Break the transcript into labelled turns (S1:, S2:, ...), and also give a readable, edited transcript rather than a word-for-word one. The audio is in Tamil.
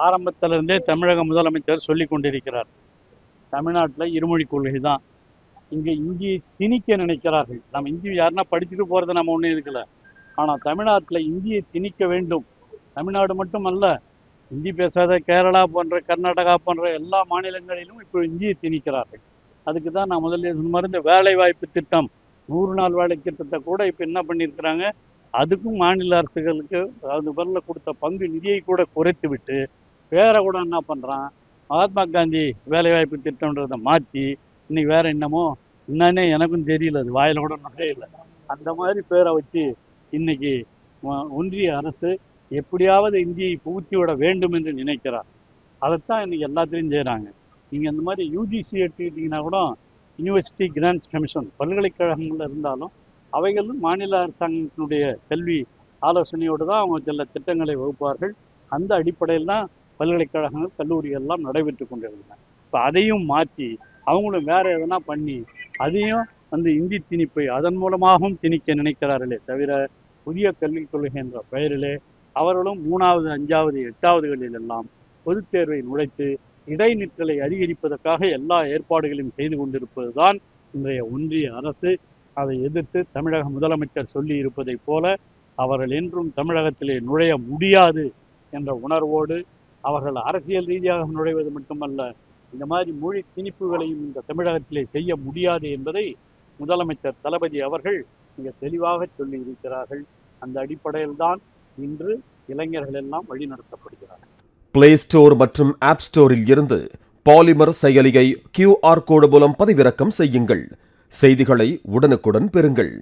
S1: ஆரம்பத்திலிருந்தே தமிழக முதலமைச்சர் சொல்லி கொண்டிருக்கிறார். தமிழ்நாட்டில் இருமொழி கொள்கை தான். இங்கே இந்தியை திணிக்க நினைக்கிறார்கள். நம்ம இந்தி யாருன்னா படிச்சுட்டு போகிறத நம்ம ஒன்றும் இருக்கல. ஆனால் தமிழ்நாட்டில் இந்தியை திணிக்க வேண்டும். தமிழ்நாடு மட்டும் அல்ல, இந்தி பேசாத கேரளா போன்ற கர்நாடகா போன்ற எல்லா மாநிலங்களிலும் இப்போ இந்தியை திணிக்கிறார்கள். அதுக்கு தான் நான் முதல்ல சொன்ன மாதிரி இந்த வேலை வாய்ப்பு திட்டம் 100 நாள் வேலை திட்டத்தை கூட இப்போ என்ன பண்ணியிருக்கிறாங்க, அதுக்கும் மாநில அரசுகளுக்கு அது பேரில் கொடுத்த பங்கு நிதியை கூட குறைத்து விட்டு வேற கூட என்ன பண்ணுறான், மகாத்மா காந்தி வேலைவாய்ப்பு திட்டம்ன்றதை மாற்றி இன்னைக்கு வேற என்னமோ என்னன்னே எனக்கும் தெரியல, அது வாயில கூட நுழையல, அந்த மாதிரி பேரை வச்சு இன்னைக்கு ஒன்றிய அரசு எப்படியாவது இந்தியை புகுத்தி விட வேண்டும் என்று நினைக்கிறார். அதைத்தான் இன்னைக்கு எல்லாத்திலையும் செய்கிறாங்க. நீங்கள் இந்த மாதிரி யூஜிசி எடுத்துக்கிட்டிங்கன்னா கூட யூனிவர்சிட்டி கிராண்ட்ஸ் கமிஷன் பல்கலைக்கழகங்கள் இருந்தாலும் அவைகளும் மாநில அரசாங்கத்தினுடைய கல்வி ஆலோசனையோடு தான் அவங்க சில திட்டங்களை வகுப்பார்கள். அந்த அடிப்படையில் தான் பல்கலைக்கழகங்கள் கல்லூரிகள் எல்லாம் நடைபெற்று கொண்டிருந்தன. இப்போ அதையும் மாற்றி அவங்களும் வேற எதனா பண்ணி அதையும் இந்தி திணிப்பை அதன் மூலமாகவும் திணிக்க நினைக்கிறார்களே தவிர, புதிய கல்விக் கொள்கை என்ற பெயரிலே அவர்களும் 3வது 5வது 8வதுகளில் எல்லாம் பொதுத் தேர்வை நுழைத்து இடைநிற்றலை அதிகரிப்பதற்காக எல்லா ஏற்பாடுகளையும் செய்து கொண்டிருப்பதுதான் இன்றைய ஒன்றிய அரசு. அதை எதிர்த்து தமிழக முதலமைச்சர் சொல்லி இருப்பதை போல அவர்கள் என்றும் தமிழகத்திலே நுழைய முடியாது என்ற உணர்வோடு அவர்கள் அரசியல் ரீதியாக நுழைவது மட்டுமல்ல, இந்த மாதிரி மொழி திணிப்புகளையும் இந்த தமிழகத்திலே செய்ய முடியாது என்பதை முதலமைச்சர் தளபதி அவர்கள் மிக தெளிவாக சொல்லி இருக்கிறார்கள். அந்த அடிப்படையில் தான் இன்று இளைஞர்கள் எல்லாம் வழிநடத்தப்படுகிறார்கள்.
S2: பிளே ஸ்டோர் மற்றும் ஆப் ஸ்டோரில் இருந்து பாலிமர் செயலியை QR கோடு மூலம் பதிவிறக்கம் செய்யுங்கள். செய்திகளை உடனுக்குடன் பெறுங்கள்.